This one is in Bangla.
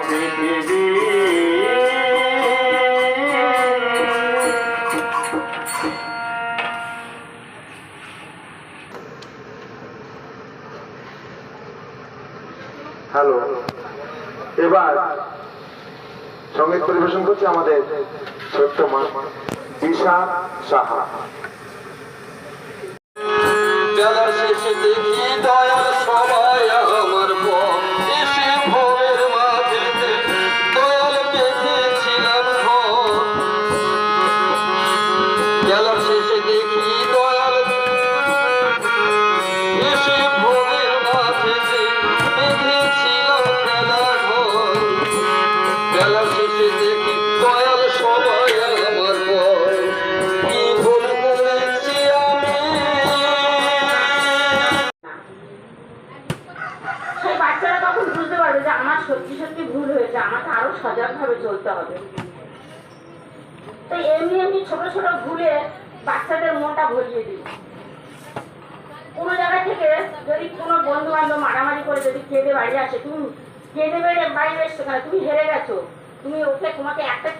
পৃথিবী। হ্যালো, এবার সঙ্গীত পরিবেশন করছে আমাদের ছোট্ট মা দিশা সাহা। বেলার শেষে দেখি দয়াল সবাই আমার পথ এসে ভোরের মাঝেতে দয়াল পেতেছিলাম ঘর। বেলার শেষে দেখি দয়াল এসে ভোরের মাঝেতে পেতেছিলাম খেলা ঘর। বেলার শেষে দেখি দয়াল সবাই আমার পথ কি ভুল করেছি আমি। সেই বাচ্চারা তখন বুঝতে পারবে যে আমার সত্যি সত্যি ভুল হয়েছে, আমাকে আরো সজাগ ভাবে চলতে হবে। তো এমনি এমনি ছোট ছোট ভুলে বাচ্চাদের মনটা ভরিয়ে দিই। কোনো জায়গা থেকে যদি কোনো বন্ধু বান্ধব মারামারি করে যদি কেঁদে বাড়ি আসে, তুমি কেঁদে বেড়ে বাড়ি এসছো কেন, তুমি হেরে গেছো, তুমি ওকে তোমাকে একটা